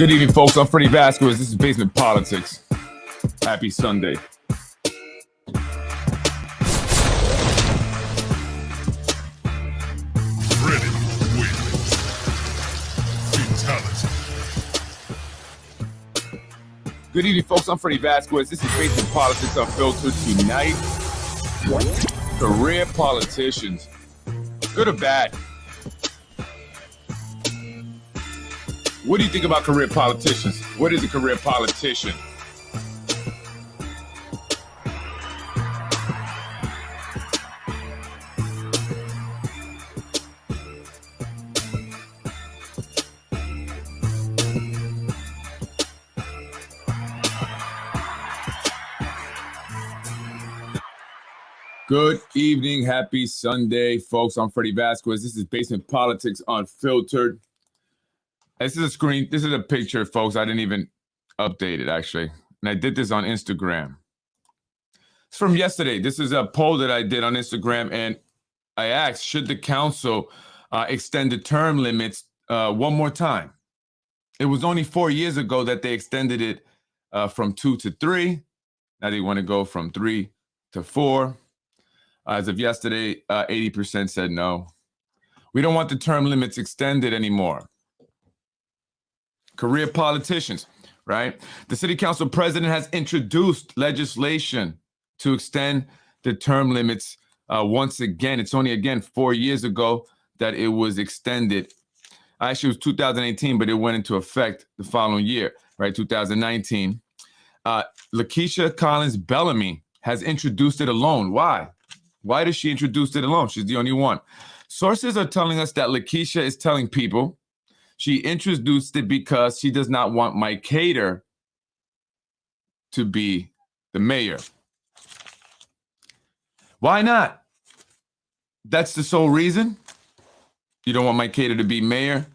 Good evening, folks. I'm Freddie Vasquez. This is Basement Politics. Happy Sunday. Ready with Fatality. Good evening, folks. I'm Freddie Vasquez. This is Basement Politics Unfiltered. Tonight, career politicians. Good or bad? What do you think about career politicians? What is a career politician? Good evening. Happy Sunday, folks. I'm Freddie Vasquez. This is Basement Politics Unfiltered. This is a screen. This is a picture, folks. I didn't even update it, actually. And I did this on Instagram. It's from yesterday. This is a poll that I did on Instagram. And I asked, should the council extend the term limits one more time? It was only 4 years ago that they extended it from 2 to 3. Now they want to go from 3 to 4. As of yesterday, 80% said no. We don't want the term limits extended anymore. Career politicians, right? The city council president has introduced legislation to extend the term limits once again. It's only, again, 4 years ago that it was extended. Actually, it was 2018, but it went into effect the following year, right? 2019. Lakeisha Collins Bellamy has introduced it alone. Why? Why does she introduce it alone? She's the only one. Sources are telling us that Lakeisha is telling people she introduced it because she does not want Mike Cater to be the mayor. Why not? That's the sole reason? You don't want Mike Cater to be mayor?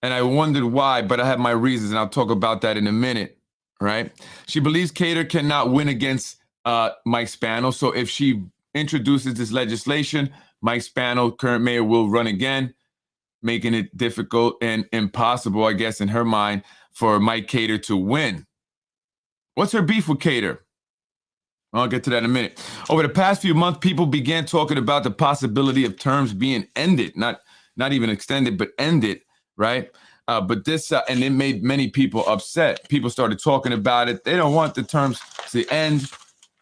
And I wondered why, but I have my reasons, and I'll talk about that in a minute, right? She believes Cater cannot win against Mike Spano, so if she introduces this legislation, Mike Spano, current mayor, will run again, making it difficult and impossible, I guess, in her mind, for Mike Cater to win. What's her beef with Cater? I'll get to that in a minute. Over the past few months, people began talking about the possibility of terms being ended, not even extended, but ended, right? But this, and it made many people upset. People started talking about it. They don't want the terms to end.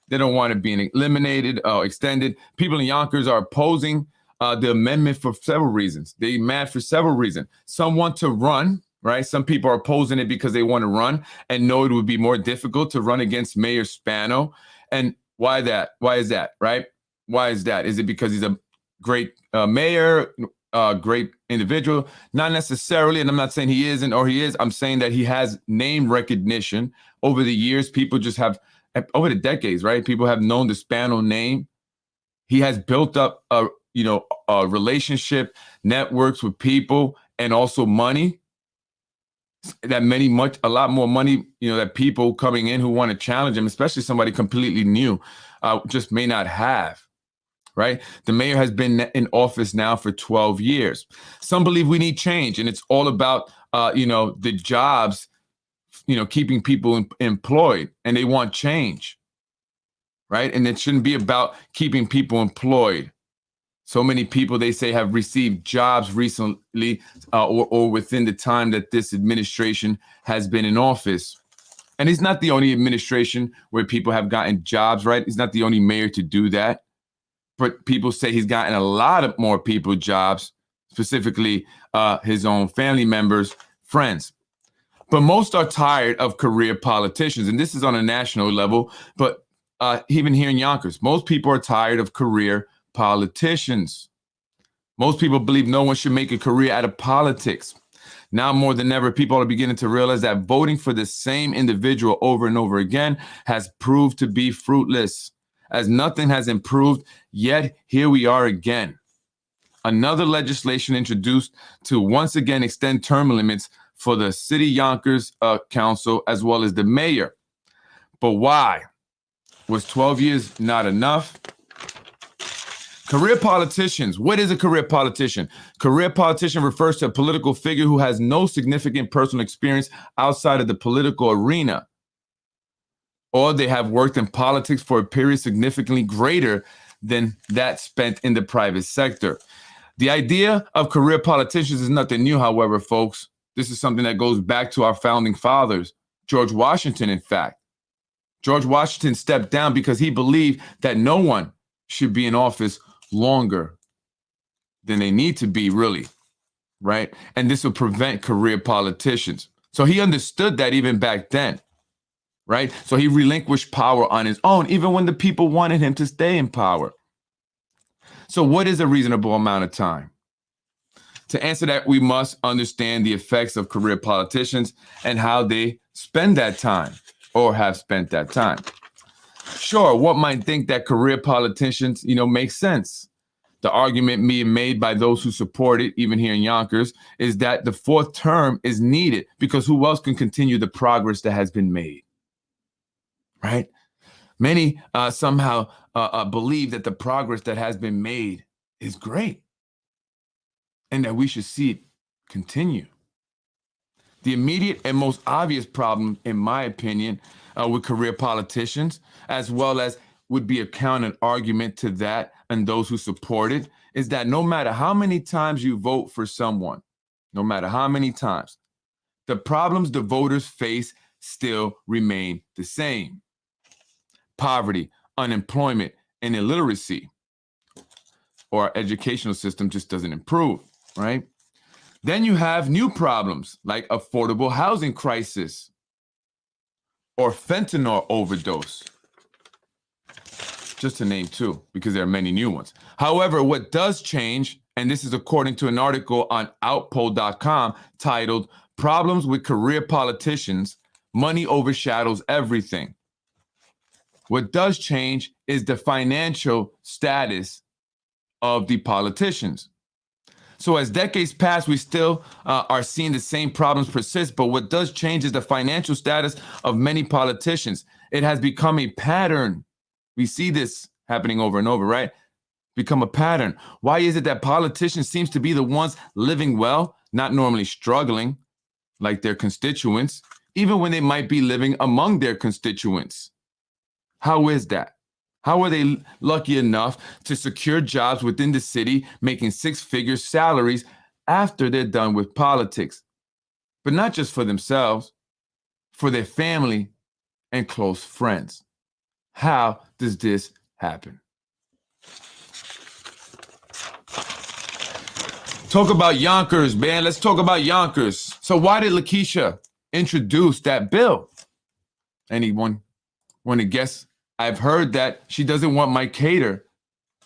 They don't want it being eliminated or extended. People in Yonkers are opposing the amendment for several reasons. They're mad for several reasons. Some want to run, right? Some people are opposing it because they want to run and know it would be more difficult to run against Mayor Spano. And why that? Why is that, right? Why is that? Is it because he's a great mayor, great individual? Not necessarily, and I'm not saying he isn't or he is. I'm saying that he has name recognition. Over the years, people just have, over the decades, right? People have known the Spano name. He has built up a relationship, networks with people, and also money. That a lot more money, that people coming in who want to challenge him, especially somebody completely new, just may not have, right? The mayor has been in office now for 12 years. Some believe we need change, and it's all about, the jobs, keeping people employed, and they want change, right? And it shouldn't be about keeping people employed. So many people, they say, have received jobs recently or within the time that this administration has been in office. And he's not the only administration where people have gotten jobs, right? He's not the only mayor to do that. But people say he's gotten a lot of more people jobs, specifically his own family members, friends. But most are tired of career politicians. And this is on a national level, but even here in Yonkers, most people are tired of career politicians. Most people believe no one should make a career out of politics. Now more than ever, people are beginning to realize that voting for the same individual over and over again has proved to be fruitless, as nothing has improved, yet here we are again. Another legislation introduced to once again extend term limits for the city Yonkers council as well as the mayor. But why? Was 12 years not enough? Career politicians. What is a career politician? Career politician refers to a political figure who has no significant personal experience outside of the political arena, or they have worked in politics for a period significantly greater than that spent in the private sector. The idea of career politicians is nothing new, however, folks. This is something that goes back to our founding fathers, George Washington, in fact. George Washington stepped down because he believed that no one should be in office longer than they need to be, really, right? And this would prevent career politicians. So he understood that even back then, right? So he relinquished power on his own, even when the people wanted him to stay in power. So what is a reasonable amount of time? To answer that, we must understand the effects of career politicians and how they spend that time or have spent that time. Sure, one might think that career politicians, make sense. The argument being made by those who support it, even here in Yonkers, is that the fourth term is needed because who else can continue the progress that has been made, right? Many somehow believe that the progress that has been made is great and that we should see it continue. The immediate and most obvious problem, in my opinion, with career politicians, as well as would be a counter argument to that and those who support it, is that no matter how many times you vote for someone, no matter how many times, the problems the voters face still remain the same. Poverty, unemployment, and illiteracy, or our educational system just doesn't improve, right? Then you have new problems like affordable housing crisis or fentanyl overdose, just to name two, because there are many new ones. However, what does change, and this is according to an article on outpoll.com titled Problems with Career Politicians, Money Overshadows Everything. What does change is the financial status of the politicians. So as decades pass, we still are seeing the same problems persist, but what does change is the financial status of many politicians. It has become a pattern. We see this happening over and over, right? Become a pattern. Why is it that politicians seems to be the ones living well, not normally struggling like their constituents, even when they might be living among their constituents? How is that? How are they lucky enough to secure jobs within the city, making six-figure salaries after they're done with politics? But not just for themselves, for their family and close friends. How does this happen? Talk about Yonkers, man. Let's talk about Yonkers. So why did Lakeisha introduce that bill? Anyone want to guess? I've heard that she doesn't want Mike Cater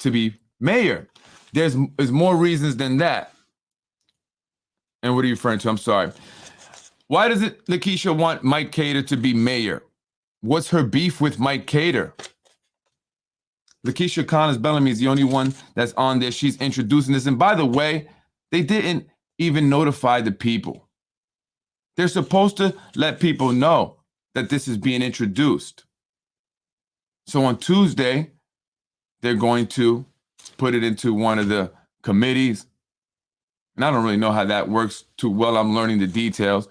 to be mayor. There's more reasons than that. And what are you referring to? I'm sorry. Why does Lakeisha want Mike Cater to be mayor? What's her beef with Mike Cater? Lakeisha Connors Bellamy is the only one that's on there. She's introducing this. And by the way, they didn't even notify the people. They're supposed to let people know that this is being introduced. So on Tuesday, they're going to put it into one of the committees. And I don't really know how that works too well. I'm learning the details.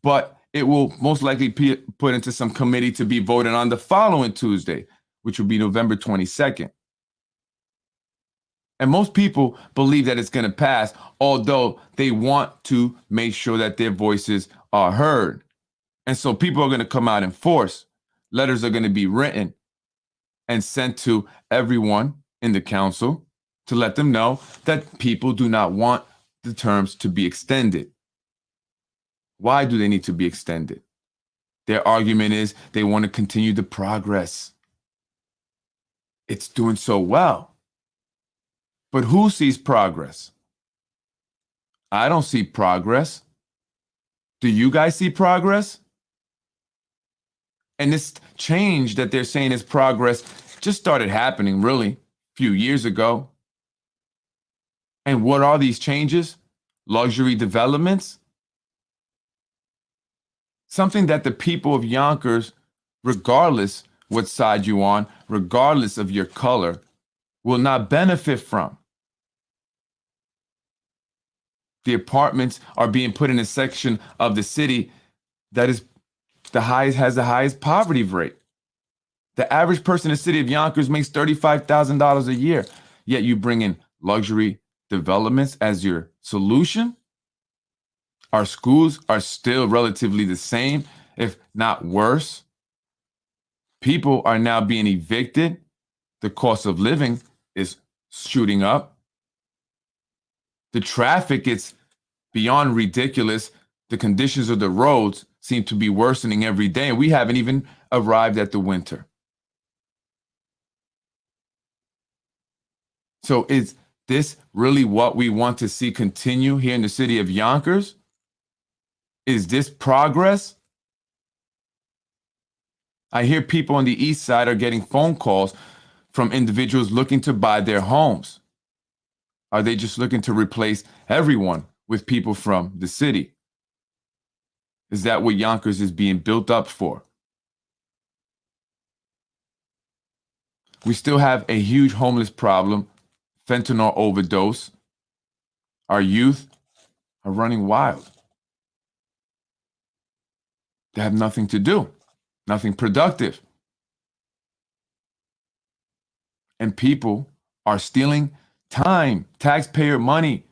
But it will most likely be put into some committee to be voted on the following Tuesday, which will be November 22nd. And most people believe that it's going to pass, although they want to make sure that their voices are heard. And so people are going to come out in force. Letters are going to be written and sent to everyone in the council to let them know that people do not want the terms to be extended. Why do they need to be extended? Their argument is they want to continue the progress. It's doing so well. But who sees progress? I don't see progress. Do you guys see progress? And this change that they're saying is progress just started happening really a few years ago. And what are these changes? Luxury developments? Something that the people of Yonkers, regardless what side you're on, regardless of your color, will not benefit from. The apartments are being put in a section of the city that is has the highest poverty rate. The average person in the city of Yonkers makes $35,000 a year, yet you bring in luxury developments as your solution. Our schools are still relatively the same, if not worse. People are now being evicted. The cost of living is shooting up. The traffic is beyond ridiculous. The conditions of the roads seem to be worsening every day, and we haven't even arrived at the winter. So is this really what we want to see continue here in the city of Yonkers? Is this progress? I hear people on the east side are getting phone calls from individuals looking to buy their homes. Are they just looking to replace everyone with people from the city? Is that what Yonkers is being built up for? We still have a huge homeless problem, fentanyl overdose. Our youth are running wild. They have nothing to do, nothing productive. And people are stealing time, taxpayer money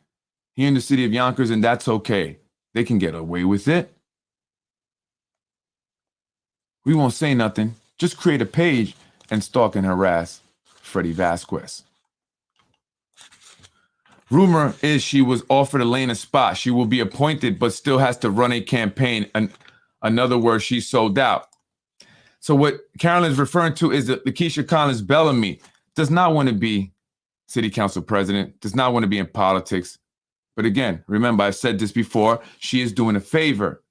here in the city of Yonkers, and that's okay. They can get away with it. We won't say nothing. Just create a page and stalk and harass Freddie Vasquez. Rumor is she was offered Elena's spot. She will be appointed, but still has to run a campaign. In other words, she's sold out. So what Carolyn is referring to is that Lakeisha Collins Bellamy does not want to be city council president, does not want to be in politics. But again, remember, I've said this before, she is doing a favor.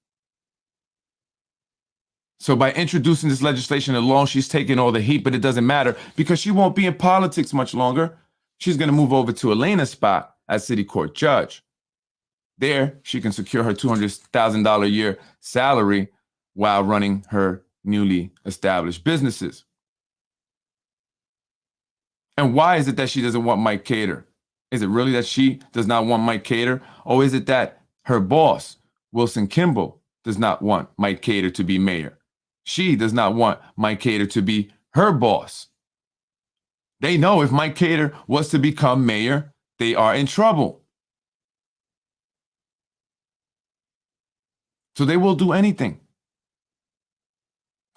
So by introducing this legislation alone, she's taking all the heat, but it doesn't matter because she won't be in politics much longer. She's going to move over to Elena's spot as city court judge. There, she can secure her $200,000 a year salary while running her newly established businesses. And why is it that she doesn't want Mike Cater? Is it really that she does not want Mike Cater? Or is it that her boss, Wilson Kimball, does not want Mike Cater to be mayor? She does not want Mike Cater to be her boss. They know if Mike Cater was to become mayor, they are in trouble. So they will do anything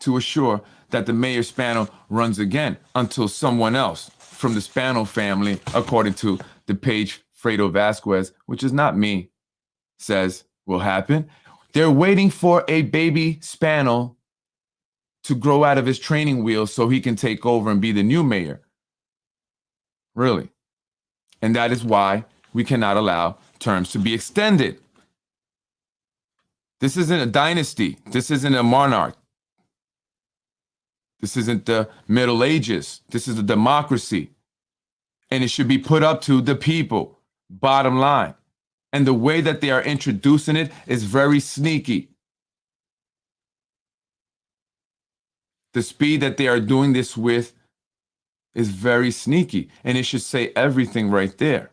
to assure that the mayor's panel runs again until someone else from the Spano family, according to the page Fredo Vasquez, which is not me, says will happen. They're waiting for a baby Spano to grow out of his training wheels so he can take over and be the new mayor. Really. And that is why we cannot allow terms to be extended. This isn't a dynasty. This isn't a monarch. This isn't the Middle Ages. This is a democracy. And it should be put up to the people, bottom line. And the way that they are introducing it is very sneaky. The speed that they are doing this with is very sneaky. And it should say everything right there.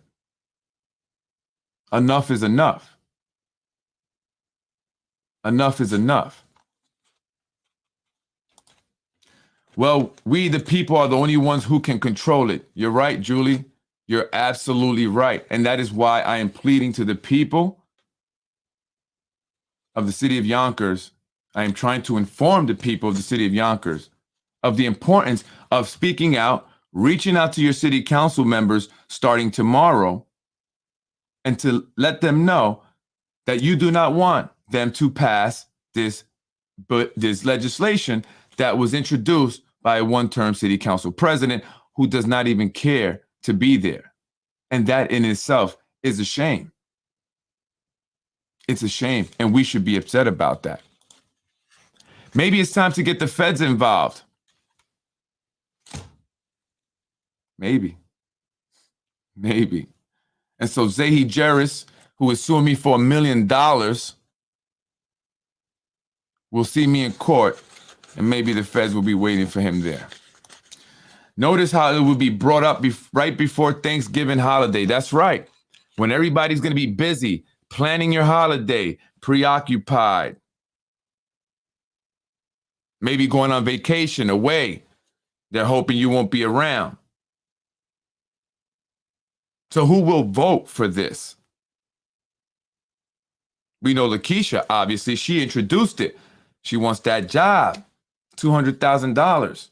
Enough is enough. Enough is enough. Well, we, the people, are the only ones who can control it. You're right, Julie. You're absolutely right. And that is why I am pleading to the people of the city of Yonkers. I am trying to inform the people of the city of Yonkers of the importance of speaking out, reaching out to your city council members starting tomorrow, and to let them know that you do not want them to pass this legislation that was introduced by a one-term city council president who does not even care to be there. And that in itself is a shame. It's a shame, and we should be upset about that. Maybe it's time to get the feds involved. Maybe. And so Zahi Jerris, who is suing me for $1 million, will see me in court, and maybe the feds will be waiting for him there. Notice how it would be brought up right before Thanksgiving holiday. That's right. When everybody's going to be busy planning your holiday, preoccupied, maybe going on vacation away. They're hoping you won't be around. So who will vote for this? We know Lakeisha, obviously, she introduced it. She wants that job, $200,000.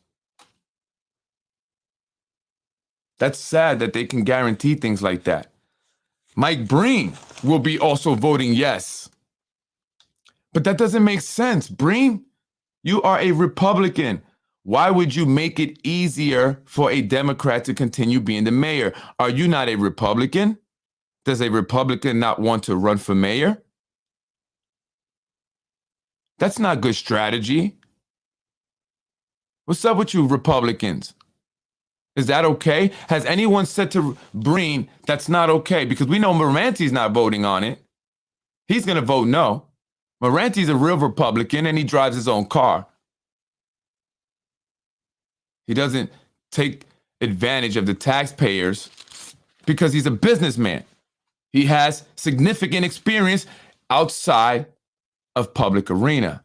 That's sad that they can guarantee things like that. Mike Breen will be also voting yes. But that doesn't make sense. Breen, you are a Republican. Why would you make it easier for a Democrat to continue being the mayor? Are you not a Republican? Does a Republican not want to run for mayor? That's not good strategy. What's up with you Republicans? Is that okay? Has anyone said to Breen that's not okay? Because we know Moranti's not voting on it. He's going to vote no. Moranti's a real Republican and he drives his own car. He doesn't take advantage of the taxpayers because he's a businessman. He has significant experience outside of public arena.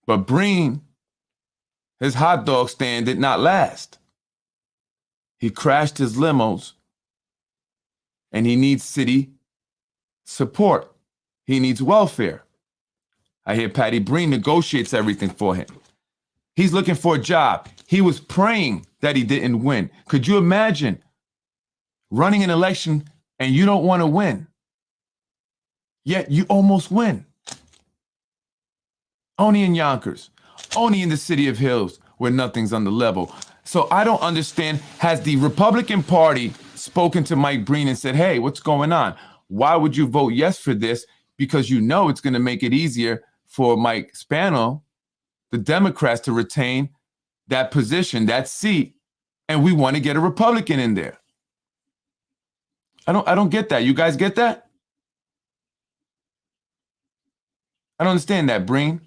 But Breen, his hot dog stand did not last. He crashed his limos and he needs city support. He needs welfare. I hear Patty Breen negotiates everything for him. He's looking for a job. He was praying that he didn't win. Could you imagine running an election and you don't want to win, yet you almost win? Only in Yonkers, only in the city of Hills where nothing's on the level. So I don't understand, has the Republican Party spoken to Mike Breen and said, hey, what's going on? Why would you vote yes for this? Because you know it's going to make it easier for Mike Spano, the Democrats, to retain that position, that seat, and we want to get a Republican in there. I don't get that. You guys get that? I don't understand that, Breen.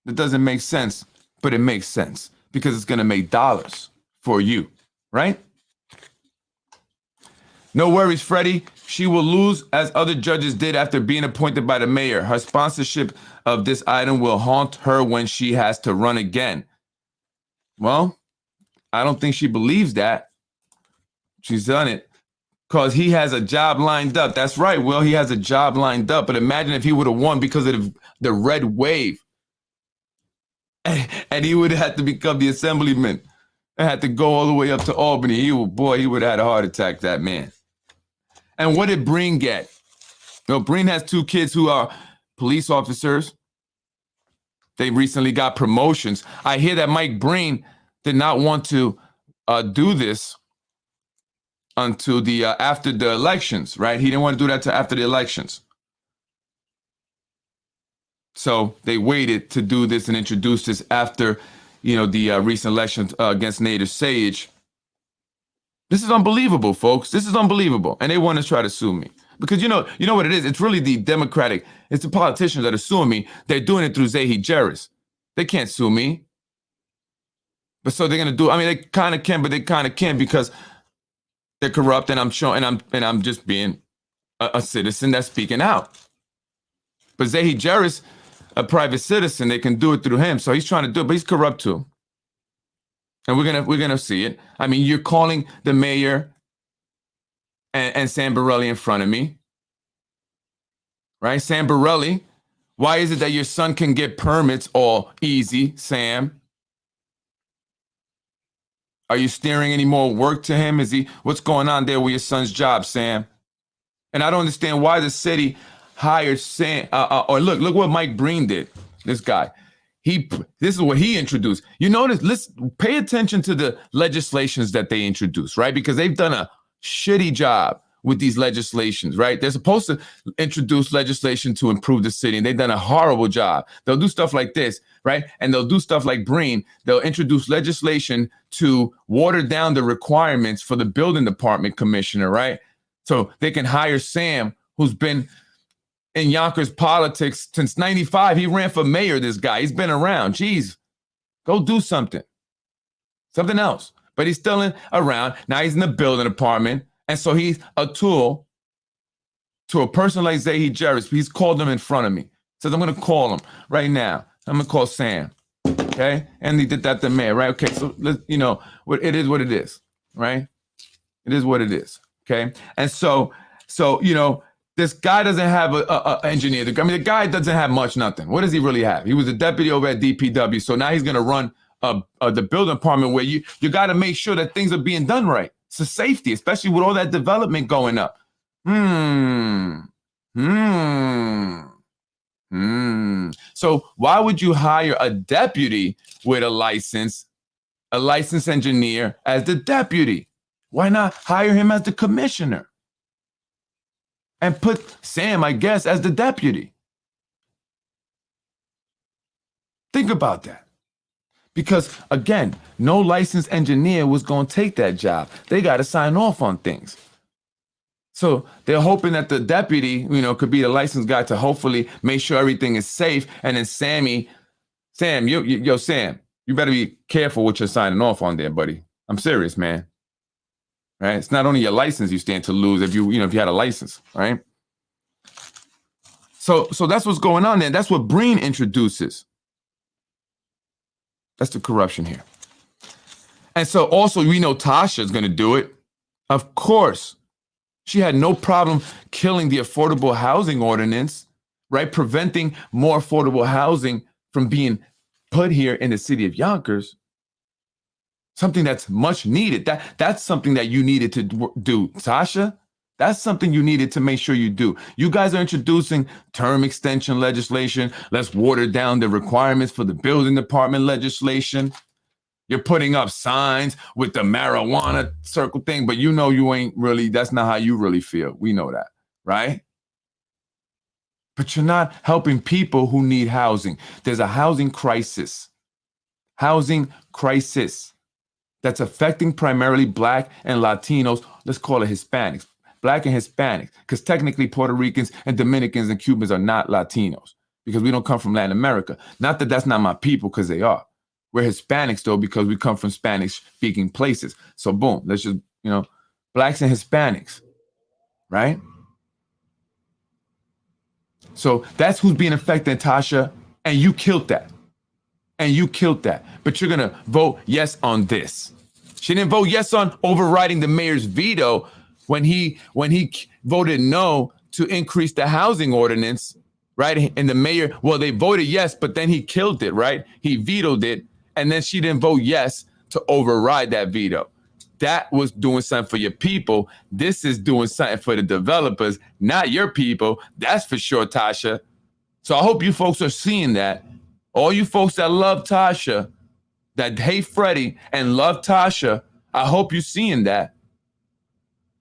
That doesn't make sense, but it makes sense because it's going to make dollars for you, right? No worries, Freddie. She will lose as other judges did after being appointed by the mayor. Her sponsorship of this item will haunt her when she has to run again. Well, I don't think she believes that. She's done it because he has a job lined up. That's right, Will. He has a job lined up. But imagine if he would have won because of the red wave. And he would have had to become the assemblyman and had to go all the way up to Albany. He would have had a heart attack, that man. And what did Breen get? Well, Breen has two kids who are police officers. They recently got promotions. I hear that Mike Breen did not want to do this until after the elections, right? He didn't want to do that till after the elections. So they waited to do this and introduce this after, the recent elections against Nader Sage. This is unbelievable, folks. This is unbelievable. And they want to try to sue me. Because you know what it is? It's really it's the politicians that are suing me. They're doing it through Zahi Jeris. They can't sue me. But so they're going to they kind of can, but they kind of can't because they're corrupt and I'm just being a citizen that's speaking out. But Zahi Jeris, a private citizen, they can do it through him. So he's trying to do it, but he's corrupt too. And we're gonna see it. I mean, you're calling the mayor and Sam Borelli in front of me, right? Sam Borelli, why is it that your son can get permits all easy, Sam? Are you steering any more work to him? What's going on there with your son's job, Sam? And I don't understand why the city hired Sam. Or look what Mike Breen did. This guy. This is what he introduced. You notice, listen, pay attention to the legislations that they introduced, right? Because they've done a shitty job with these legislations, right? They're supposed to introduce legislation to improve the city, and they've done a horrible job. They'll do stuff like this, right? And they'll do stuff like Breen. They'll introduce legislation to water down the requirements for the building department commissioner, right? So they can hire Sam, who's been in Yonkers politics since 95. He ran for mayor, this guy. He's been around. Jeez, go do something. Something else. But he's still around. Now he's in the building department. And so he's a tool to a person like Zahi Jarvis. He's called him in front of me. Says, I'm going to call him right now. I'm going to call Sam. Okay? And he did that to mayor, right? Okay, so, you know, it is what it is, right? It is what it is, okay? And so you know, this guy doesn't have a engineer. I mean, the guy doesn't have much, nothing. What does he really have? He was a deputy over at DPW, so now he's going to run the building department where you got to make sure that things are being done right. It's a safety, especially with all that development going up. So why would you hire a deputy with a licensed engineer as the deputy? Why not hire him as the commissioner? And put Sam, I guess, as the deputy. Think about that. Because, again, no licensed engineer was going to take that job. They got to sign off on things. So they're hoping that the deputy, you know, could be the licensed guy to hopefully make sure everything is safe. And then Sam, you better be careful what you're signing off on there, buddy. I'm serious, man. Right? It's not only your license you stand to lose if you had a license, right? So that's what's going on there. That's what Breen introduces. That's the corruption here. And so also we know Tasha's going to do it. Of course. She had no problem killing the affordable housing ordinance, right? Preventing more affordable housing from being put here in the city of Yonkers. Something that's much needed. That's something that you needed to do, Tasha. That's something you needed to make sure you do. You guys are introducing term extension legislation. Let's water down the requirements for the building department legislation. You're putting up signs with the marijuana circle thing, but you know you ain't really, that's not how you really feel. We know that, right? But you're not helping people who need housing. There's a housing crisis. Housing crisis that's affecting primarily Black and Latinos. Let's call it Hispanics. Black and Hispanics, because technically Puerto Ricans and Dominicans and Cubans are not Latinos because we don't come from Latin America. Not that that's not my people, because they are. We're Hispanics, though, because we come from Spanish-speaking places. So, boom, let's just, Blacks and Hispanics, right? So that's who's being affected, Tasha, and you killed that. But you're going to vote yes on this. She didn't vote yes on overriding the mayor's veto when he voted no to increase the housing ordinance, right? And the mayor, well, they voted yes, but then he killed it, right? He vetoed it. And then she didn't vote yes to override that veto. That was doing something for your people. This is doing something for the developers, not your people. That's for sure, Tasha. So I hope you folks are seeing that. All you folks that love Tasha, that hate Freddie and love Tasha, I hope you're seeing that.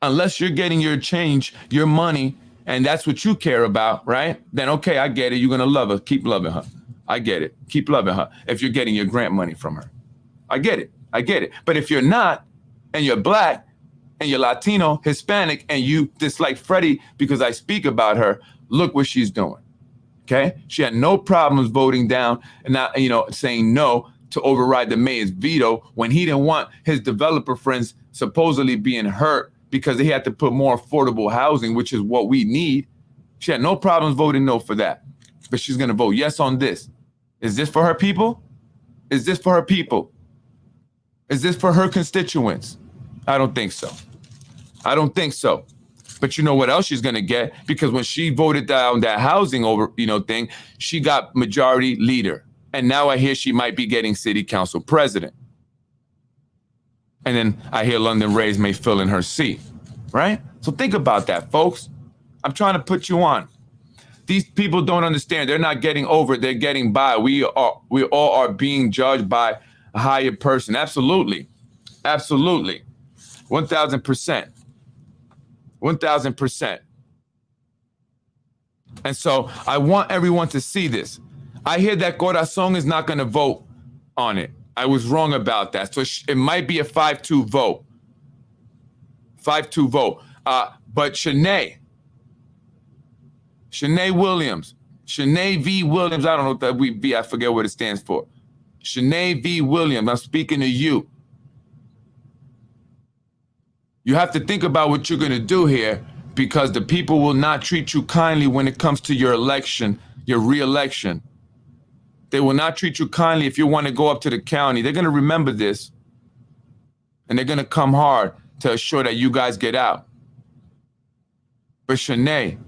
Unless you're getting your change, your money, and that's what you care about, right? Then, okay, I get it. You're going to love her. Keep loving her. I get it. Keep loving her if you're getting your grant money from her. I get it. But if you're not, and you're Black, and you're Latino, Hispanic, and you dislike Freddie because I speak about her, look what she's doing. Okay? She had no problems voting down and not, saying no to override the mayor's veto when he didn't want his developer friends supposedly being hurt because he had to put more affordable housing, which is what we need. She had no problems voting no for that. But she's going to vote yes on this. Is this for her people? Is this for her people? Is this for her constituents? I don't think so. But you know what else she's going to get? Because when she voted down that housing thing, she got majority leader. And now I hear she might be getting city council president. And then I hear London Rays may fill in her seat, right? So think about that, folks. I'm trying to put you on. These people don't understand. They're not getting over. They're getting by. We all are being judged by a higher person. Absolutely. 1,000%. 1,000%. And so I want everyone to see this. I hear that Corazon is not going to vote on it. I was wrong about that. So it might be a 5-2 vote. 5-2 vote. But Shanae Shanae Williams. Shanae V. Williams. I don't know what that V, I forget what it stands for. Shanae V. Williams, I'm speaking to you. You have to think about what you're going to do here, because the people will not treat you kindly when it comes to your election, your re-election. They will not treat you kindly if you want to go up to the county. They're going to remember this, and they're going to come hard to assure that you guys get out. But Shanae,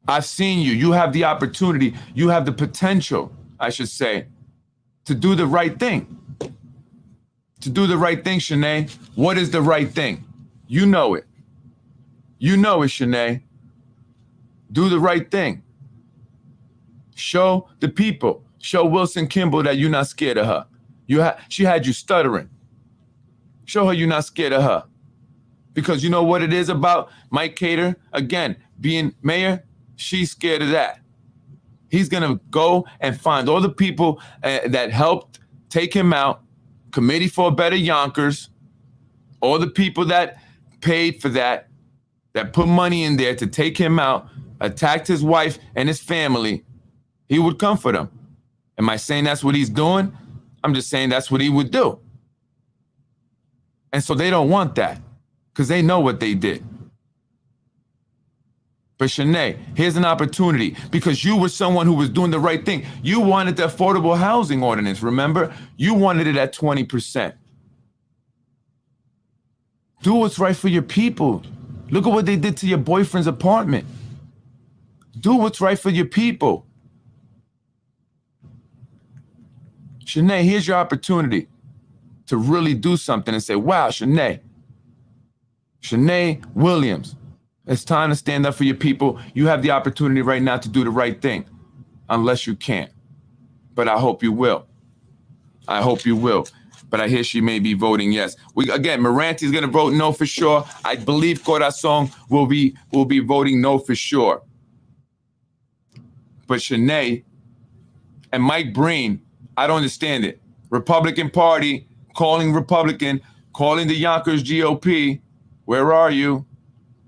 I've seen you. You have the opportunity. You have the potential, I should say, to do the right thing. To do the right thing, Shanae. What is the right thing? You know it. You know it, Shanae. Do the right thing. Show the people. Show Wilson Kimball that you're not scared of her. She had you stuttering. Show her you're not scared of her. Because you know what it is about Mike Cater? Again, being mayor, she's scared of that. He's going to go and find all the people that helped take him out, Committee for a Better Yonkers, all the people that paid for that put money in there to take him out, attacked his wife and his family. He would come for them. Am I saying that's what he's doing? I'm just saying that's what he would do. And so they don't want that because they know what they did. But Shanae, here's an opportunity, because you were someone who was doing the right thing. You wanted the affordable housing ordinance, remember? You wanted it at 20%. Do what's right for your people. Look at what they did to your boyfriend's apartment. Do what's right for your people. Shanae, here's your opportunity to really do something and say, wow, Shanae Williams, it's time to stand up for your people. You have the opportunity right now to do the right thing, unless you can't. But I hope you will. I hope you will. But I hear she may be voting yes. Moranti's going to vote no for sure. I believe Corazon will be voting no for sure. But Shanae and Mike Breen, I don't understand it. Republican Party calling Republican, calling the Yonkers GOP. Where are you?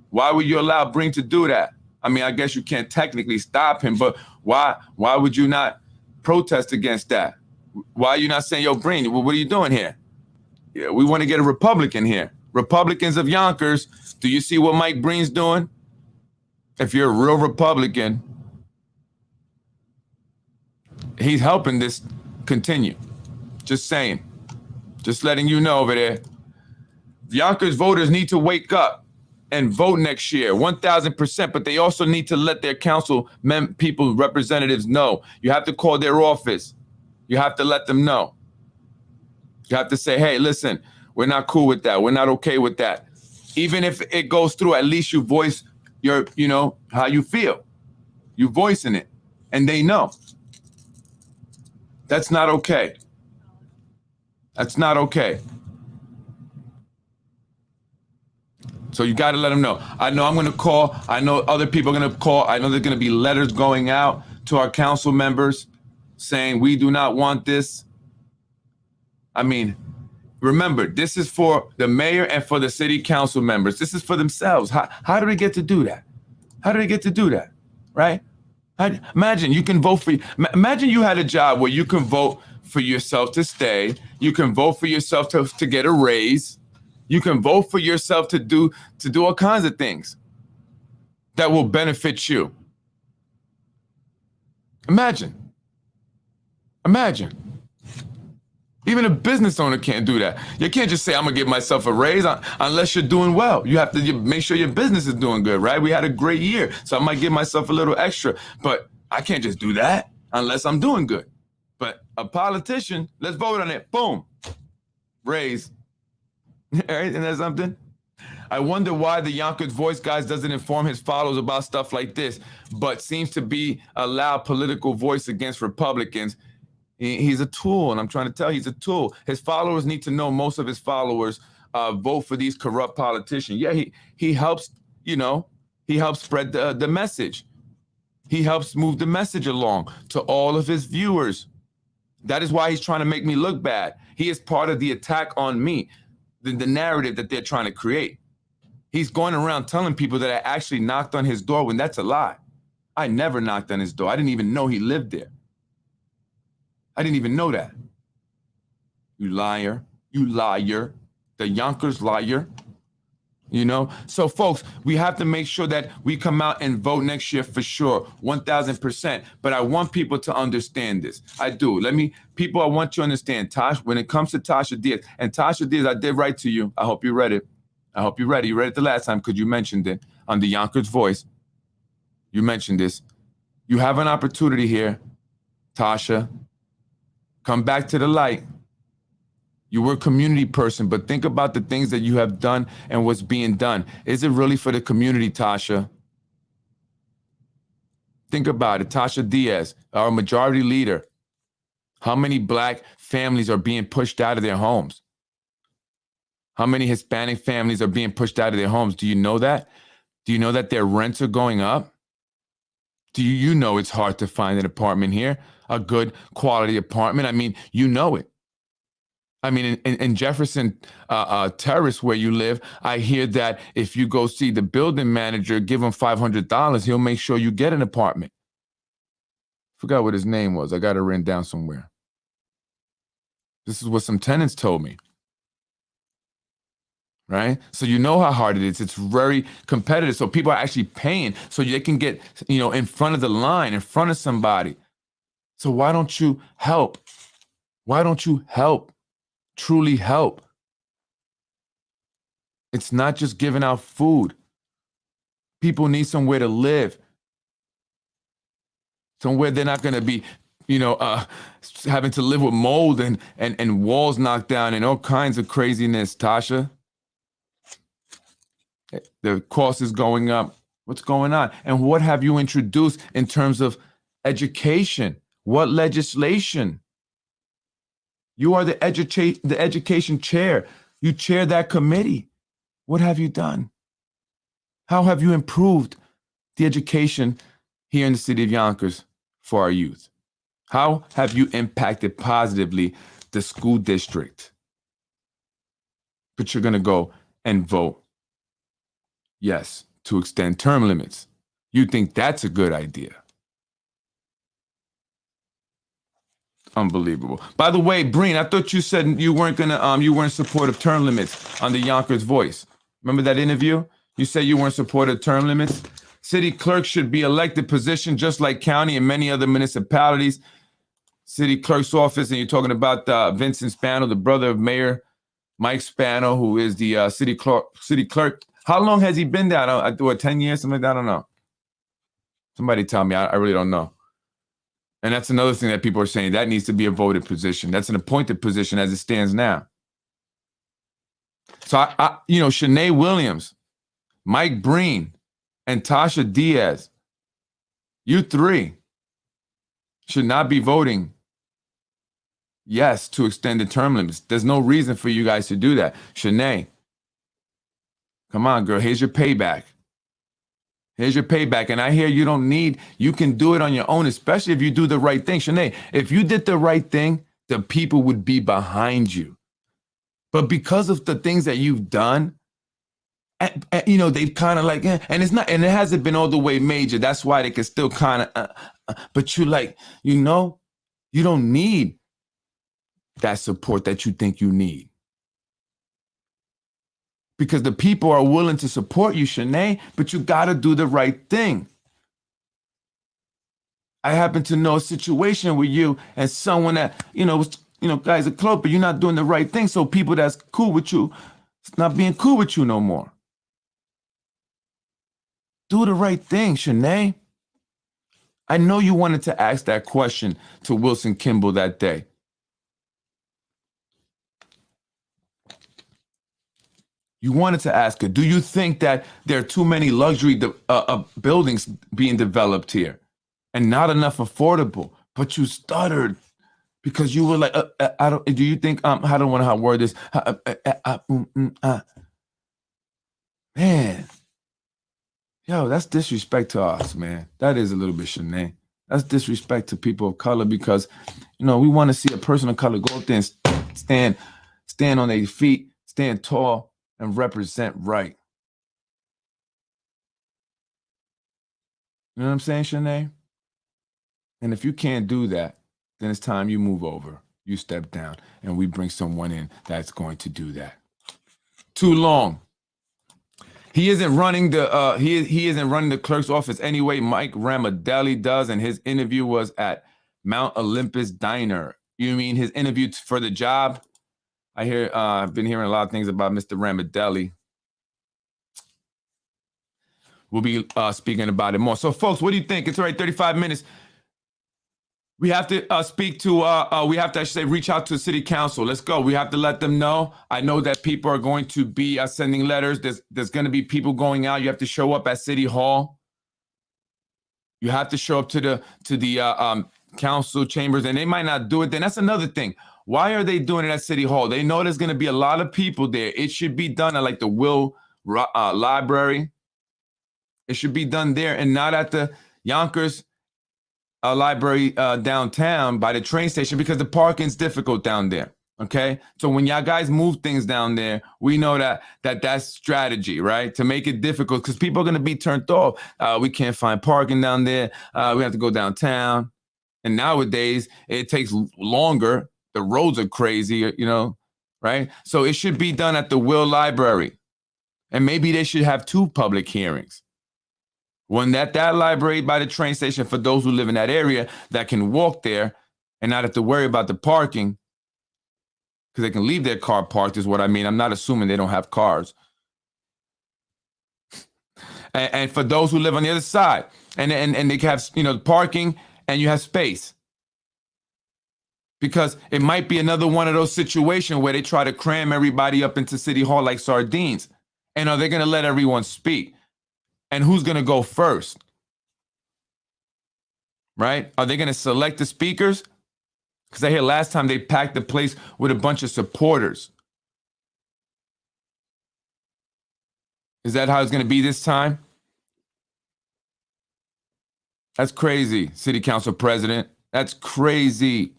Why would you allow Breen to do that? I mean, I guess you can't technically stop him, but why would you not protest against that? Why are you not saying, yo, Breen, what are you doing here? Yeah, we want to get a Republican here. Republicans of Yonkers, do you see what Mike Breen's doing? If you're a real Republican, he's helping this continue. Just saying. Just letting you know over there. Yonkers voters need to wake up and vote next year, 1,000%, but they also need to let their council people, representatives know. You have to call their office. You have to let them know. You have to say, hey, listen, we're not cool with that. We're not okay with that. Even if it goes through, at least you voice your, how you feel. You voicing it, and they know. That's not okay. That's not okay. So you got to let them know. I know I'm going to call. I know other people are going to call. I know there's going to be letters going out to our council members saying we do not want this. I mean, remember, this is for the mayor and for the city council members. This is for themselves. How do they get to do that? How do they get to do that? Right? Imagine you can vote for. Imagine you had a job where you can vote for yourself to stay. You can vote for yourself to get a raise. You can vote for yourself to do all kinds of things that will benefit you. Imagine. Even a business owner can't do that. You can't just say, I'm going to give myself a raise unless you're doing well. You have to make sure your business is doing good, right? We had a great year, so I might give myself a little extra. But I can't just do that unless I'm doing good. But a politician, let's vote on it. Boom. Raise. Right? Isn't that something? I wonder why the Yonkers Voice guys doesn't inform his followers about stuff like this, but seems to be a loud political voice against Republicans. He's a tool, and I'm trying to tell you, he's a tool. His followers need to know most of his followers vote for these corrupt politicians. Yeah, he helps, he helps spread the message. He helps move the message along to all of his viewers. That is why he's trying to make me look bad. He is part of the attack on me, the narrative that they're trying to create. He's going around telling people that I actually knocked on his door when that's a lie. I never knocked on his door. I didn't even know he lived there. I didn't even know that. You liar. You liar. The Yonkers liar. You know? So, folks, we have to make sure that we come out and vote next year for sure, 1,000%. But I want people to understand this. I do. People, I want you to understand, Tosh, when it comes to Tasha Diaz, and Tasha Diaz, I did write to you. I hope you read it. I hope you read it. You read it the last time because you mentioned it on the Yonkers Voice. You mentioned this. You have an opportunity here, Tasha. Come back to the light. You were a community person, but think about the things that you have done and what's being done. Is it really for the community, Tasha? Think about it. Tasha Diaz, our majority leader. How many black families are being pushed out of their homes? How many Hispanic families are being pushed out of their homes? Do you know that? Do you know that their rents are going up? Do you know it's hard to find an apartment here, a good quality apartment? I mean, you know it. I mean, in Jefferson Terrace, where you live, I hear that if you go see the building manager, give him $500, he'll make sure you get an apartment. Forgot what his name was. I got it written down somewhere. This is what some tenants told me. Right? So you know how hard it is. It's very competitive. So people are actually paying so they can get, in front of the line, in front of somebody. So why don't you help? Why don't you help? Truly help. It's not just giving out food. People need somewhere to live. Somewhere they're not going to be, having to live with mold and walls knocked down and all kinds of craziness, Tasha. The cost is going up. What's going on? And what have you introduced in terms of education? What legislation? You are the education chair. You chair that committee. What have you done? How have you improved the education here in the city of Yonkers for our youth? How have you impacted positively the school district? But you're going to go and vote yes to extend term limits. You think that's a good idea? Unbelievable. By the way, Breen, I thought you said you weren't in support of term limits on the Yonkers Voice. Remember that interview? You said you weren't in support of term limits. City clerks should be elected position just like county and many other municipalities. City clerk's office, and you're talking about Vincent Spano, the brother of Mayor Mike Spano, who is the city clerk. How long has he been there? I do 10 years, something like that. I don't know. Somebody tell me. I really don't know. And that's another thing that people are saying. That needs to be a voted position. That's an appointed position as it stands now. So, Shanae Williams, Mike Breen, and Tasha Diaz, you three should not be voting yes to extend the term limits. There's no reason for you guys to do that. Shanae, come on, girl. Here's your payback. Here's your payback. And I hear you can do it on your own, especially if you do the right thing. Shanae, if you did the right thing, the people would be behind you. But because of the things that you've done, they've kind of and it's not, and it hasn't been all the way major. That's why they can still kind of, but you don't need that support that you think you need. Because the people are willing to support you, Shanae, but you got to do the right thing. I happen to know a situation with you and someone that, guys are close, but you're not doing the right thing. So people that's cool with you, it's not being cool with you no more. Do the right thing, Shanae. I know you wanted to ask that question to Wilson Kimball that day. You wanted to ask her, do you think that there are too many luxury buildings being developed here and not enough affordable? But you stuttered because you were like, I don't, do you think, I don't want to word this. Man, yo, that's disrespect to us, man. That is a little bit, Shanae. That's disrespect to people of color because, we want to see a person of color go up there and stand on their feet, stand tall, and represent right. You know what I'm saying, Shanae? And if you can't do that, then it's time you move over. You step down, and we bring someone in that's going to do that. Too long. He isn't running the he isn't running the clerk's office anyway. Mike Ramadelli does, and his interview was at Mount Olympus Diner. You mean his interview for the job? I've been hearing a lot of things about Mr. Ramadelli. We'll be speaking about it more. So, folks, what do you think? It's already 35 minutes. We have to speak to, we have to actually reach out to the city council. Let's go. We have to let them know. I know that people are going to be sending letters. There's going to be people going out. You have to show up at City Hall. You have to show up to the council chambers, and they might not do it. Then that's another thing. Why are they doing it at City Hall? They know there's going to be a lot of people there. It should be done at like the Will Library. It should be done there and not at the Yonkers library downtown by the train station, because the parking's difficult down there. Okay, so when y'all guys move things down there, we know that's strategy, right? To make it difficult, because people are going to be turned off. We can't find parking down there. We have to go downtown, and nowadays it takes longer. The roads are crazy, you know, right? So it should be done at the Will Library, and maybe they should have 2 public hearings. One at that library by the train station for those who live in that area that can walk there and not have to worry about the parking, because they can leave their car parked, is what I mean. I'm not assuming they don't have cars. And for those who live on the other side, and they have, you know, parking and you have space. Because it might be another one of those situations where they try to cram everybody up into City Hall like sardines. And are they going to let everyone speak? And who's going to go first? Right? Are they going to select the speakers? Because I hear last time they packed the place with a bunch of supporters. Is that how it's going to be this time? That's crazy, City Council President. That's crazy.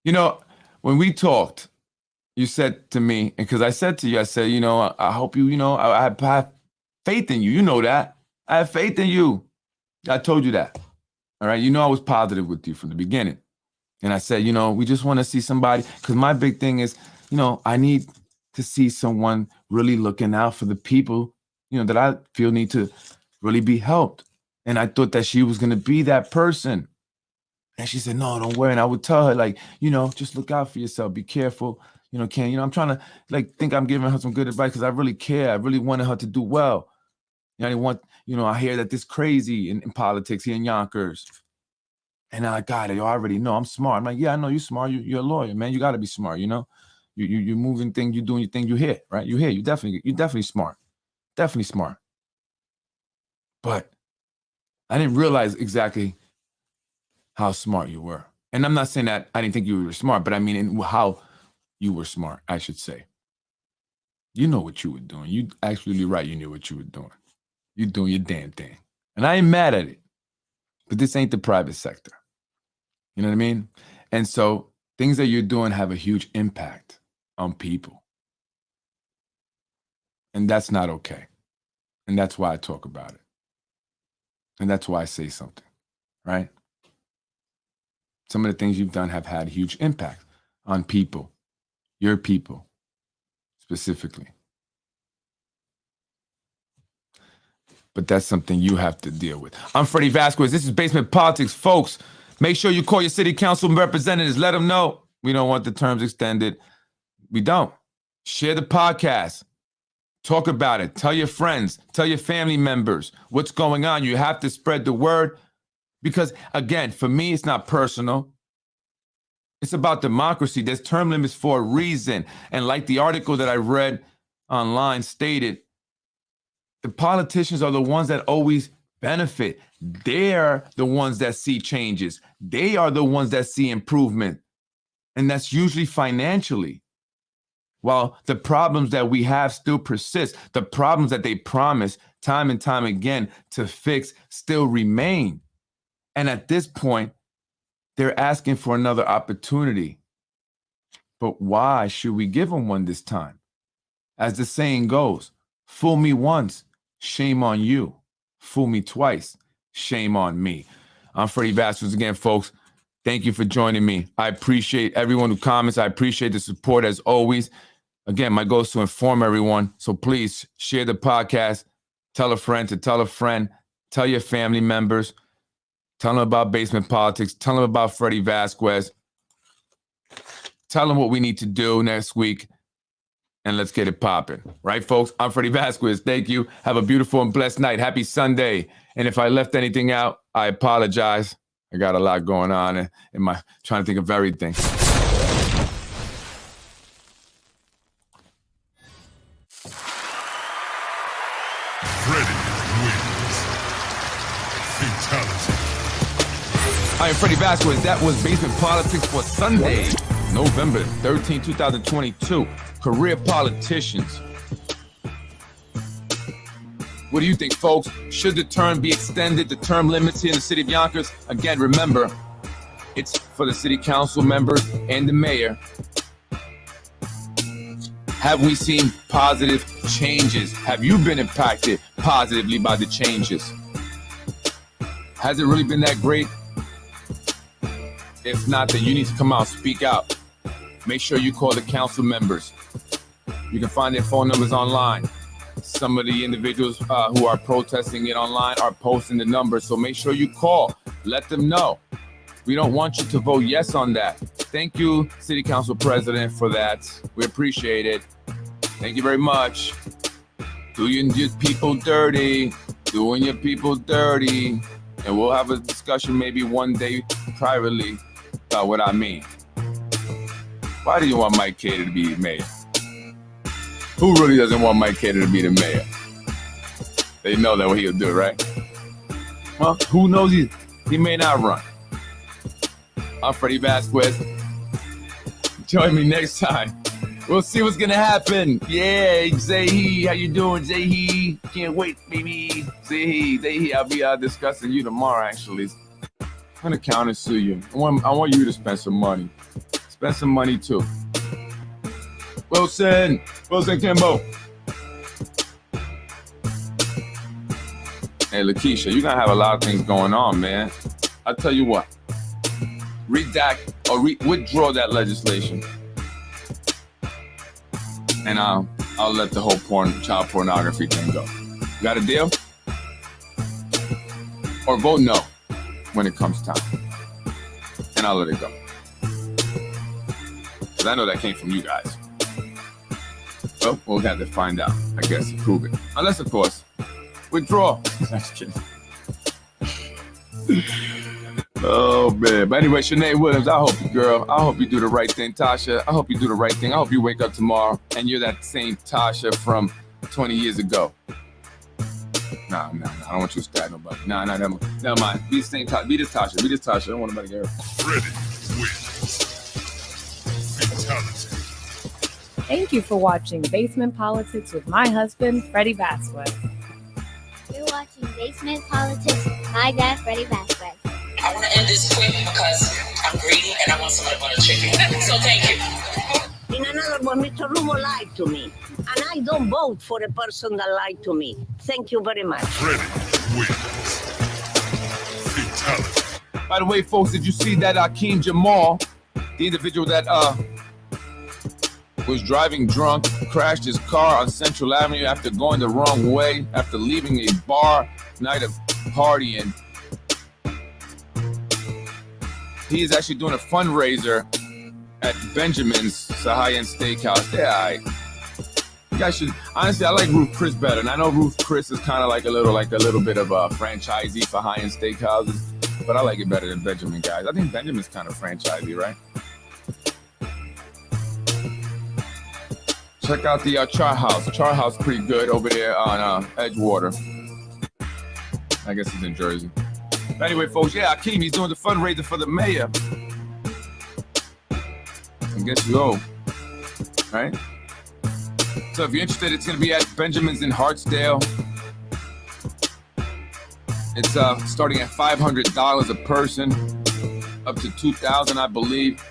You know, when we talked, you said to me, and because I said to you, I said, you know, I hope you, you know, I have faith in you. You know that. I have faith in you. I told you that. All right. You know, I was positive with you from the beginning. And I said, you know, we just want to see somebody, because my big thing is, you know, I need to see someone really looking out for the people, you know, that I feel need to really be helped. And I thought that she was going to be that person. And she said, no, don't worry. And I would tell her, like, you know, just look out for yourself. Be careful. You know, Ken, you know, I'm trying to like think I'm giving her some good advice because I really care. I really wanted her to do well. You know, I didn't want, you know, I hear that this crazy in politics here in Yonkers. And I got it. I already know I'm smart. I'm like, yeah, I know you're smart. You're a lawyer, man. You got to be smart, you know? You're moving things, you're doing your thing, you hear, right? You hear, you're definitely smart. Definitely smart. But I didn't realize exactly how smart you were. And I'm not saying that I didn't think you were smart, but I mean in how you were smart, I should say. You know what you were doing. You actually right, you knew what you were doing. You're doing your damn thing. And I ain't mad at it. But this ain't the private sector. You know what I mean? And so things that you're doing have a huge impact on people. And that's not okay. And that's why I talk about it. And that's why I say something, right? Some of the things you've done have had a huge impact on people, your people specifically. But that's something you have to deal with. I'm Freddie Vasquez. This is Basement Politics. Folks, make sure you call your city council representatives. Let them know we don't want the terms extended. We don't. Share the podcast. Talk about it. Tell your friends. Tell your family members what's going on. You have to spread the word. Because, again, for me, it's not personal. It's about democracy. There's term limits for a reason. And like the article that I read online stated, the politicians are the ones that always benefit. They're the ones that see changes. They are the ones that see improvement. And that's usually financially. While the problems that we have still persist, the problems that they promise time and time again to fix still remain. And at this point, they're asking for another opportunity. But why should we give them one this time? As the saying goes, fool me once, shame on you. Fool me twice. Shame on me. I'm Freddie Vasquez again, folks. Thank you for joining me. I appreciate everyone who comments. I appreciate the support as always. Again, my goal is to inform everyone. So please share the podcast. Tell a friend to tell a friend. Tell your family members. Tell them about Basement Politics. Tell them about Freddie Vasquez. Tell them what we need to do next week. And let's get it popping. Right, folks? I'm Freddie Vasquez. Thank you. Have a beautiful and blessed night. Happy Sunday. And if I left anything out, I apologize. I got a lot going on in my trying to think of everything. Freddie wins. Fatality. I am Freddie Vasquez. That was Basement Politics for Sunday, November 13, 2022. Career politicians. What do you think, folks? Should the term be extended, the term limits here in the city of Yonkers? Again, remember, it's for the city council members and the mayor. Have we seen positive changes? Have you been impacted positively by the changes? Has it really been that great? If not, then you need to come out, speak out. Make sure you call the council members. You can find their phone numbers online. Some of the individuals who are protesting it online are posting the numbers, so make sure you call. Let them know. We don't want you to vote yes on that. Thank you, City Council President, for that. We appreciate it. Thank you very much. Doing your people dirty. Doing your people dirty. And we'll have a discussion maybe one day privately about what I mean. Why do you want Mike Cater to be mayor? Who really doesn't want Mike Cater to be the mayor? They know that what he'll do, right? Well, who knows? He may not run. I'm Freddie Vasquez. Join me next time. We'll see what's gonna happen. Yeah, Zahi, how you doing, Zahi? Can't wait, baby. Zahi, I'll be discussing you tomorrow. Actually, I'm gonna counter sue you. I want you to spend some money. Spend some money too. Wilson Kimbo. Hey, Lakeisha, you're gonna have a lot of things going on, man. I'll tell you what. Redact or withdraw that legislation. And I'll let the whole child pornography thing go. You got a deal? Or vote no when it comes time. And I'll let it go. Because I know that came from you guys. Well, we'll have to find out, I guess, to prove it. Unless, of course, withdraw. Just kidding. Oh, man. But anyway, Shanae Williams, I hope you, girl. I hope you do the right thing, Tasha. I hope you do the right thing. I hope you wake up tomorrow and you're that same Tasha from 20 years ago. Nah. I don't want you to stab nobody. Nah, never mind. Be the same Tasha. Be this Tasha. I don't want nobody to get hurt. Freddie wins. Fatality. Thank you for watching Basement Politics with my husband, Freddie Vasquez. You're watching Basement Politics with my dad, Freddie Vasquez. I want to end this quick because I'm greedy and I want somebody to butter chicken. So thank you. In another one, Mr. Rumo lied to me. And I don't vote for a person that lied to me. Thank you very much. Freddie wins. Fatality. By the way, folks, did you see that Akeem Jamal, the individual that was driving drunk, crashed his car on Central Avenue after going the wrong way, after leaving a bar night of partying? He is actually doing a fundraiser at Benjamin's, it's a high-end steakhouse. Yeah, you guys should. Honestly, I like Ruth Chris better, and I know Ruth Chris is kind of like a little bit of a franchisee for high-end steakhouses, but I like it better than Benjamin, guys. I think Benjamin's kind of franchisee, right? Check out the Char House. Char House pretty good over there on Edgewater. I guess he's in Jersey. But anyway, folks, yeah, Akeem, he's doing the fundraiser for the mayor. I guess you owe, right? So if you're interested, it's going to be at Benjamin's in Hartsdale. It's starting at $500 a person, up to $2,000, I believe.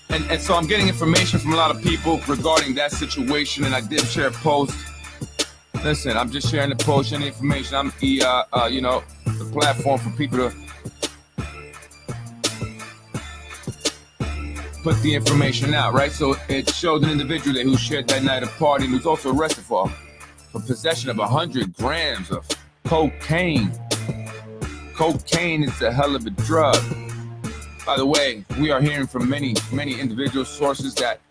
And so I'm getting information from a lot of people regarding that situation, and I did share a post Listen, I'm just sharing the post and information. I'm the platform for people to put the information out, right? So it showed an individual who shared that night a party and was also arrested for possession of 100 grams of cocaine. Cocaine is a hell of a drug. By the way, we are hearing from many individual sources that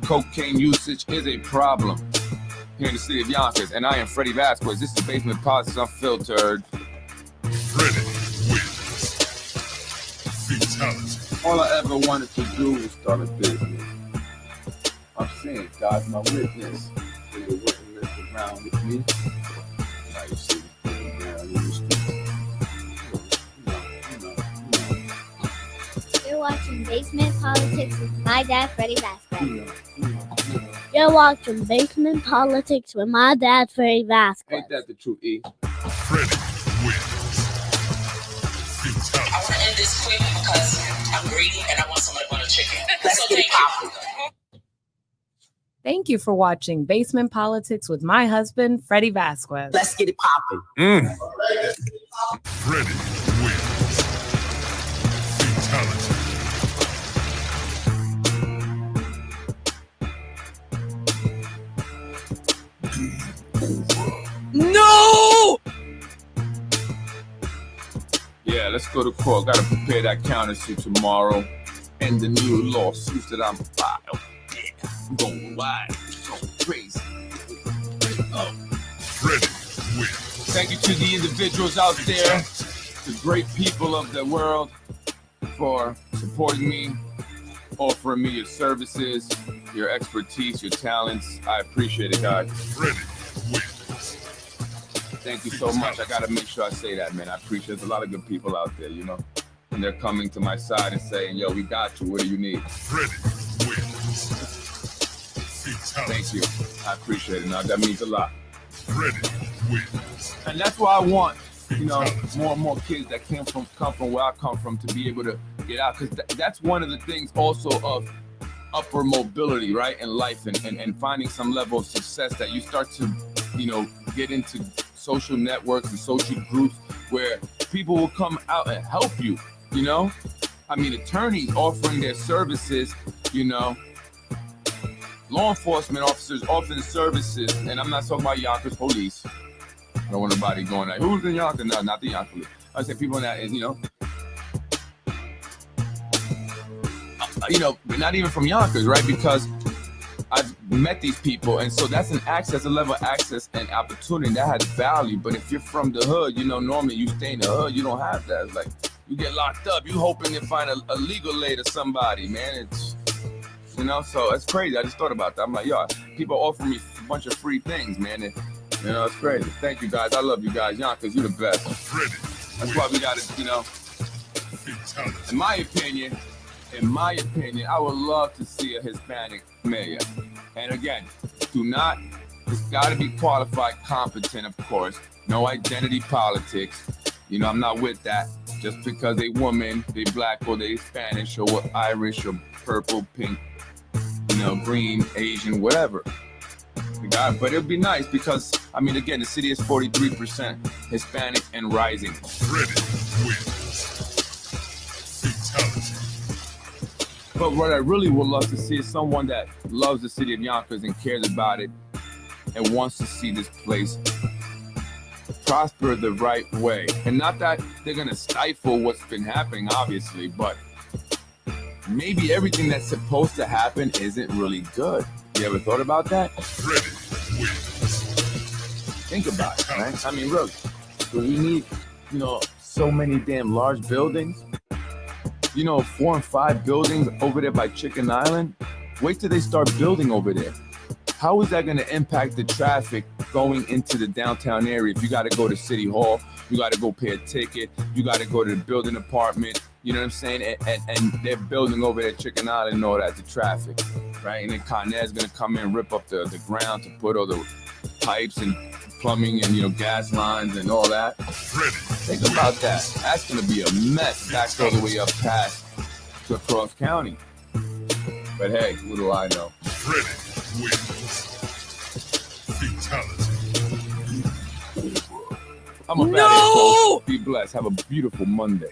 cocaine usage is a problem here in the city of Yonkers. And I am Freddie Vasquez. This is Basement Politics Unfiltered. Freddie wins. Fatality. All I ever wanted to do was start a business. I'm saying God's my witness. So you're witness around with me. Now you see me down in the street. You're watching Basement Politics with my dad, Freddie Vasquez. You're watching Basement Politics with my dad, Freddie Vasquez. Ain't that the truth, E? Freddie wins. I want to end this quick because I'm greedy and I want somebody to want a chicken. Let's get it poppin'. Thank you for watching Basement Politics with my husband, Freddie Vasquez. Let's get it poppin'. Freddie wins. Fatality. No! Yeah, let's go to court. Gotta prepare that countersuit tomorrow. And the new lawsuits that I'm filed. Yeah, I'm going wild. Going crazy. Freddie wins. Thank you to the individuals out there, the great people of the world, for supporting me, offering me your services, your expertise, your talents. I appreciate it, guys. Freddie wins. Thank you so much. I gotta make sure I say that, man. I appreciate there's a lot of good people out there, you know. And they're coming to my side and saying, yo, we got you. What do you need? Freddie wins. Fatality. Thank you. I appreciate it. Now that means a lot. Freddie wins. And that's why I want, you know, more and more kids that come from where I come from to be able to get out. Because that's one of the things also of upper mobility, right, in life and finding some level of success, that you start to, you know, get into social networks and social groups where people will come out and help you, you know? I mean, attorneys offering their services, you know, law enforcement officers offering services, and I'm not talking about Yonkers police. I don't want nobody going like, who's in Yonkers? No, not the Yonkers police. I say people in that, you know, not even from Yonkers, right? Because I've met these people, and so that's an access, a level of access and opportunity that has value. But if you're from the hood, you know, normally you stay in the hood, you don't have that. It's like you get locked up, you hoping to find a legal aid or somebody, man. It's, you know, so it's crazy. I just thought about that. I'm like, yo, people offer me a bunch of free things, man. And, you know, it's crazy. Thank you, guys. I love you guys. Yonkers, you're the best. Freddie That's why we got to, you know, fatality. in my opinion, I would love to see a Hispanic mayor. And again, it's got to be qualified, competent, of course. No identity politics. You know, I'm not with that. Just because they woman, they black, or they Spanish, or Irish, or purple, pink, you know, green, Asian, whatever. But it'd be nice because, I mean, again, the city is 43% Hispanic and rising. Freddie wins. Fatality. But what I really would love to see is someone that loves the city of Yonkers and cares about it and wants to see this place prosper the right way. And not that they're going to stifle what's been happening, obviously, but maybe everything that's supposed to happen isn't really good. You ever thought about that? Freddie wins. Think about it, right? I mean, really, do we need, you know, so many damn large buildings? You know, 4 and 5 buildings over there by Chicken Island? Wait till they start building over there. How is that going to impact the traffic going into the downtown area? If you got to go to City Hall, you got to go pay a ticket, you got to go to the building department, you know what I'm saying? And they're building over there Chicken Island and all that, the traffic, right? And then Con Ed's going to come in and rip up the ground to put all the pipes and plumbing and, you know, gas lines and all that. Think about that. That's going to be a mess back all the way up past to Cross County. But hey, what do I know? Freddie wins. I'm about it. Be blessed. Have a beautiful Monday.